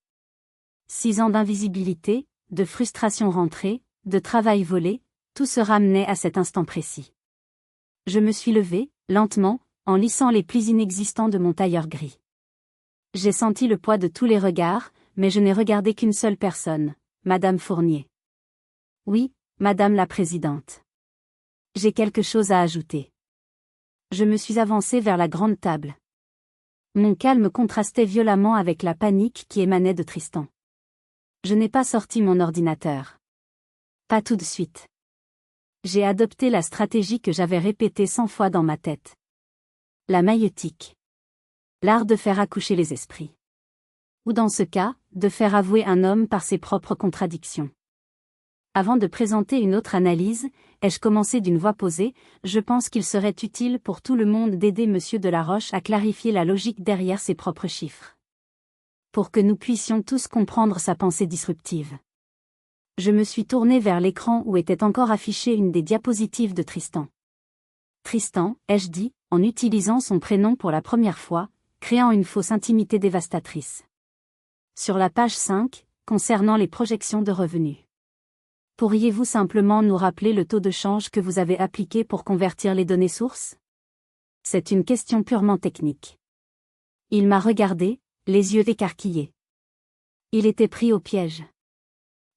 6 ans d'invisibilité, de frustration rentrée, de travail volé, tout se ramenait à cet instant précis. Je me suis levée, lentement, en lissant les plis inexistants de mon tailleur gris. J'ai senti le poids de tous les regards, mais je n'ai regardé qu'une seule personne, madame Fournier. Oui, madame la présidente. J'ai quelque chose à ajouter. Je me suis avancée vers la grande table. Mon calme contrastait violemment avec la panique qui émanait de Tristan. Je n'ai pas sorti mon ordinateur. Pas tout de suite. J'ai adopté la stratégie que j'avais répétée 100 fois dans ma tête. La maïeutique. L'art de faire accoucher les esprits. Ou dans ce cas, de faire avouer un homme par ses propres contradictions. Avant de présenter une autre analyse, ai-je commencé d'une voix posée, je pense qu'il serait utile pour tout le monde d'aider Monsieur Delaroche à clarifier la logique derrière ses propres chiffres. Pour que nous puissions tous comprendre sa pensée disruptive. Je me suis tournée vers l'écran où était encore affichée une des diapositives de Tristan. Tristan, ai-je dit, en utilisant son prénom pour la première fois, créant une fausse intimité dévastatrice. Sur la page 5, concernant les projections de revenus. Pourriez-vous simplement nous rappeler le taux de change que vous avez appliqué pour convertir les données sources? C'est une question purement technique. Il m'a regardé, les yeux écarquillés. Il était pris au piège.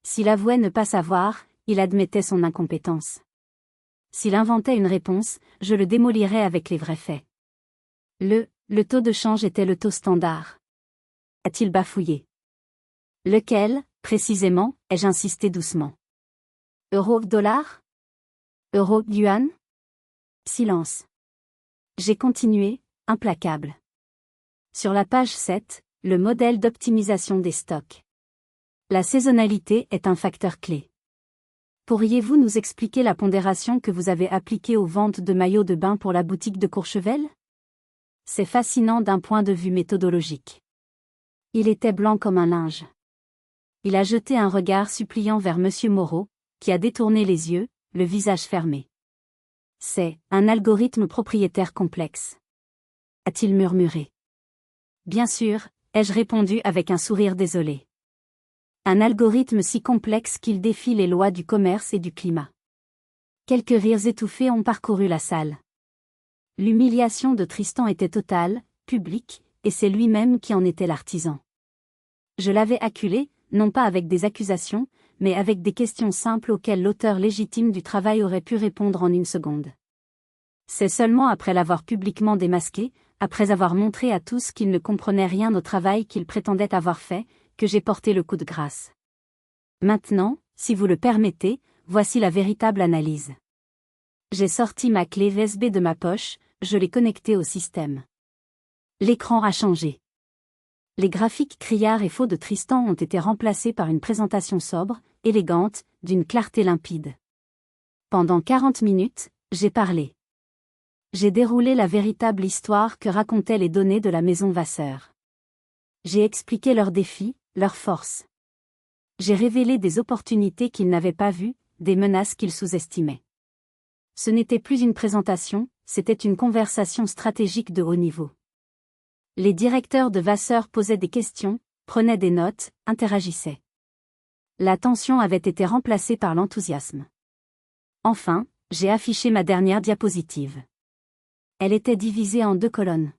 S'il avouait ne pas savoir, il admettait son incompétence. S'il inventait une réponse, je le démolirais avec les vrais faits. Le taux de change était le taux standard. A-t-il bafouillé? Lequel, précisément, ai-je insisté doucement. Euro-dollar? Euro-yuan? Silence. J'ai continué, implacable. Sur la page 7, le modèle d'optimisation des stocks. La saisonnalité est un facteur clé. Pourriez-vous nous expliquer la pondération que vous avez appliquée aux ventes de maillots de bain pour la boutique de Courchevel? C'est fascinant d'un point de vue méthodologique. Il était blanc comme un linge. Il a jeté un regard suppliant vers Monsieur Moreau, qui a détourné les yeux, le visage fermé. C'est un algorithme propriétaire complexe. A-t-il murmuré. Bien sûr, ai-je répondu avec un sourire désolé. Un algorithme si complexe qu'il défie les lois du commerce et du climat. Quelques rires étouffés ont parcouru la salle. L'humiliation de Tristan était totale, publique, et c'est lui-même qui en était l'artisan. Je l'avais acculé, non pas avec des accusations, mais avec des questions simples auxquelles l'auteur légitime du travail aurait pu répondre en une seconde. C'est seulement après l'avoir publiquement démasqué, après avoir montré à tous qu'il ne comprenait rien au travail qu'il prétendait avoir fait, que j'ai porté le coup de grâce. Maintenant, si vous le permettez, voici la véritable analyse. J'ai sorti ma clé USB de ma poche, je l'ai connectée au système. L'écran a changé. Les graphiques criards et faux de Tristan ont été remplacés par une présentation sobre, élégante, d'une clarté limpide. Pendant 40 minutes, j'ai parlé. J'ai déroulé la véritable histoire que racontaient les données de la maison Vasseur. J'ai expliqué leurs défis, leurs forces. J'ai révélé des opportunités qu'ils n'avaient pas vues, des menaces qu'ils sous-estimaient. Ce n'était plus une présentation, c'était une conversation stratégique de haut niveau. Les directeurs de Vasseur posaient des questions, prenaient des notes, interagissaient. La tension avait été remplacée par l'enthousiasme. Enfin, j'ai affiché ma dernière diapositive. Elle était divisée en 2 colonnes.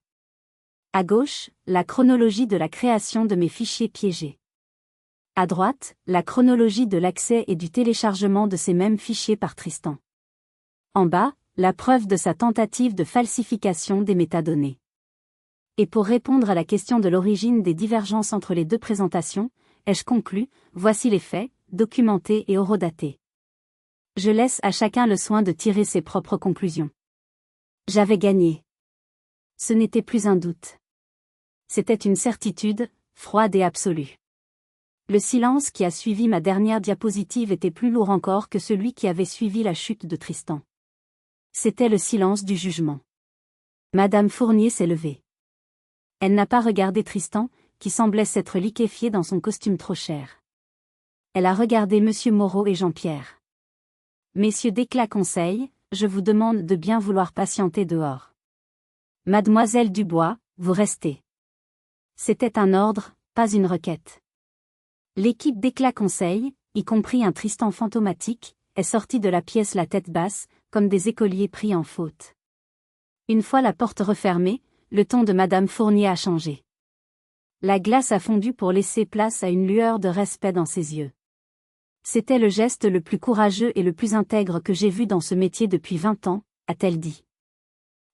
À gauche, la chronologie de la création de mes fichiers piégés. À droite, la chronologie de l'accès et du téléchargement de ces mêmes fichiers par Tristan. En bas, la preuve de sa tentative de falsification des métadonnées. Et pour répondre à la question de l'origine des divergences entre les deux présentations, ai-je conclu, voici les faits, documentés et horodatés. Je laisse à chacun le soin de tirer ses propres conclusions. J'avais gagné. Ce n'était plus un doute. C'était une certitude, froide et absolue. Le silence qui a suivi ma dernière diapositive était plus lourd encore que celui qui avait suivi la chute de Tristan. C'était le silence du jugement. Madame Fournier s'est levée. Elle n'a pas regardé Tristan, qui semblait s'être liquéfié dans son costume trop cher. Elle a regardé Monsieur Moreau et Jean-Pierre. Messieurs d'Éclat Conseil, je vous demande de bien vouloir patienter dehors. Mademoiselle Dubois, vous restez. C'était un ordre, pas une requête. L'équipe d'Éclat Conseil, y compris un Tristan fantomatique, est sortie de la pièce la tête basse, comme des écoliers pris en faute. Une fois la porte refermée, le ton de Madame Fournier a changé. La glace a fondu pour laisser place à une lueur de respect dans ses yeux. C'était le geste le plus courageux et le plus intègre que j'ai vu dans ce métier depuis 20 ans, a-t-elle dit.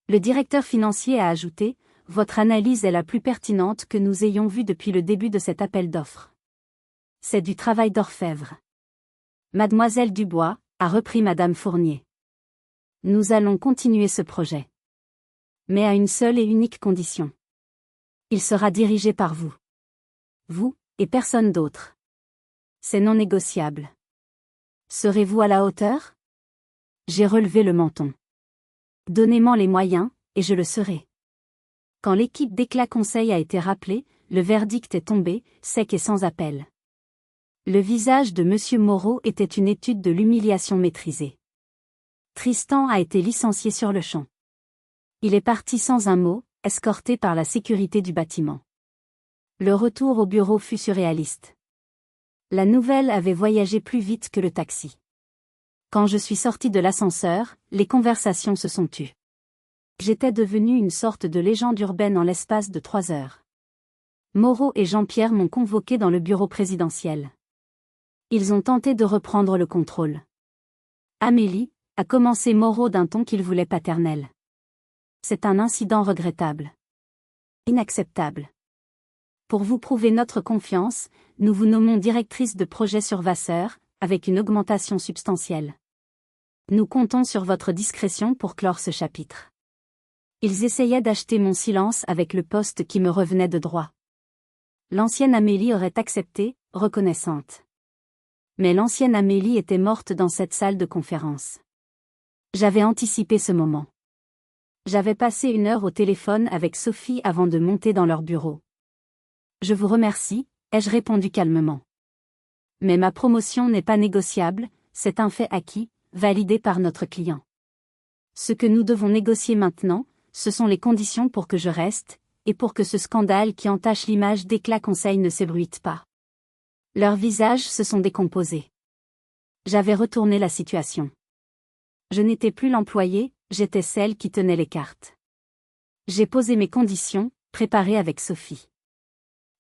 Le directeur financier a ajouté, votre analyse est la plus pertinente que nous ayons vue depuis le début de cet appel d'offres. C'est du travail d'orfèvre. Mademoiselle Dubois, a repris Madame Fournier. Nous allons continuer ce projet. Mais à une seule et unique condition. Il sera dirigé par vous. Vous, et personne d'autre. C'est non négociable. Serez-vous à la hauteur? J'ai relevé le menton. Donnez-moi les moyens, et je le serai. Quand l'équipe d'Éclat Conseil a été rappelée, le verdict est tombé, sec et sans appel. Le visage de Monsieur Moreau était une étude de l'humiliation maîtrisée. Tristan a été licencié sur le champ. Il est parti sans un mot, escorté par la sécurité du bâtiment. Le retour au bureau fut surréaliste. La nouvelle avait voyagé plus vite que le taxi. Quand je suis sorti de l'ascenseur, les conversations se sont tues. J'étais devenu une sorte de légende urbaine en l'espace de 3 heures. Moreau et Jean-Pierre m'ont convoqué dans le bureau présidentiel. Ils ont tenté de reprendre le contrôle. Amélie, a commencé Moreau d'un ton qu'il voulait paternel. C'est un incident regrettable. Inacceptable. Pour vous prouver notre confiance, nous vous nommons directrice de projet sur Vasseur, avec une augmentation substantielle. Nous comptons sur votre discrétion pour clore ce chapitre. Ils essayaient d'acheter mon silence avec le poste qui me revenait de droit. L'ancienne Amélie aurait accepté, reconnaissante. Mais l'ancienne Amélie était morte dans cette salle de conférence. J'avais anticipé ce moment. J'avais passé 1 heure au téléphone avec Sophie avant de monter dans leur bureau. Je vous remercie, ai-je répondu calmement. Mais ma promotion n'est pas négociable, c'est un fait acquis, validé par notre client. Ce que nous devons négocier maintenant, ce sont les conditions pour que je reste, et pour que ce scandale qui entache l'image d'Éclat Conseil ne s'ébruite pas. Leurs visages se sont décomposés. J'avais retourné la situation. Je n'étais plus l'employée, j'étais celle qui tenait les cartes. J'ai posé mes conditions, préparées avec Sophie.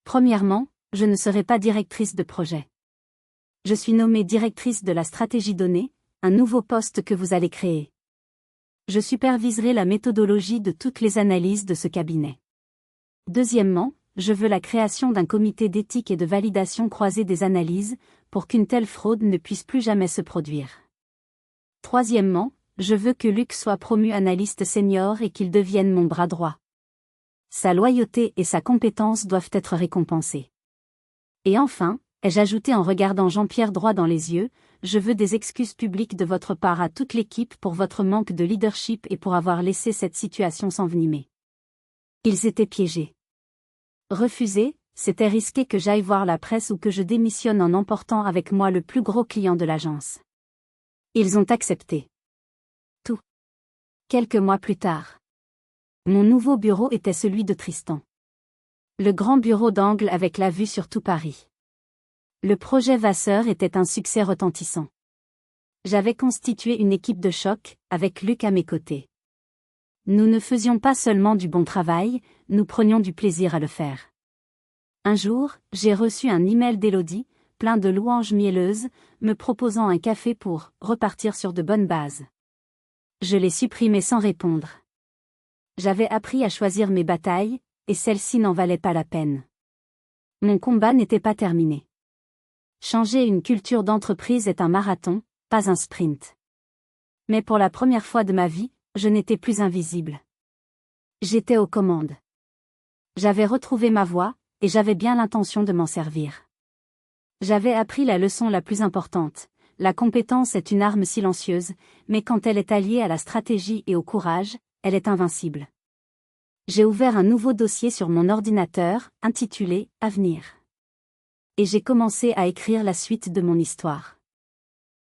Premièrement, je ne serai pas directrice de projet. Je suis nommée directrice de la stratégie donnée, un nouveau poste que vous allez créer. Je superviserai la méthodologie de toutes les analyses de ce cabinet. Deuxièmement, je veux la création d'un comité d'éthique et de validation croisée des analyses, pour qu'une telle fraude ne puisse plus jamais se produire. Troisièmement, je veux que Luc soit promu analyste senior et qu'il devienne mon bras droit. Sa loyauté et sa compétence doivent être récompensées. Et enfin, ai-je ajouté en regardant Jean-Pierre droit dans les yeux, je veux des excuses publiques de votre part à toute l'équipe pour votre manque de leadership et pour avoir laissé cette situation s'envenimer. Ils étaient piégés. Refuser, c'était risquer que j'aille voir la presse ou que je démissionne en emportant avec moi le plus gros client de l'agence. Ils ont accepté. Tout. Quelques mois plus tard. Mon nouveau bureau était celui de Tristan. Le grand bureau d'angle avec la vue sur tout Paris. Le projet Vasseur était un succès retentissant. J'avais constitué une équipe de choc, avec Luc à mes côtés. Nous ne faisions pas seulement du bon travail, nous prenions du plaisir à le faire. Un jour, j'ai reçu un email d'Élodie, plein de louanges mielleuses, me proposant un café pour repartir sur de bonnes bases. Je l'ai supprimé sans répondre. J'avais appris à choisir mes batailles, et celles-ci n'en valaient pas la peine. Mon combat n'était pas terminé. Changer une culture d'entreprise est un marathon, pas un sprint. Mais pour la première fois de ma vie, je n'étais plus invisible. J'étais aux commandes. J'avais retrouvé ma voie, et j'avais bien l'intention de m'en servir. J'avais appris la leçon la plus importante. La compétence est une arme silencieuse, mais quand elle est alliée à la stratégie et au courage, elle est invincible. J'ai ouvert un nouveau dossier sur mon ordinateur, intitulé « Avenir ». Et j'ai commencé à écrire la suite de mon histoire.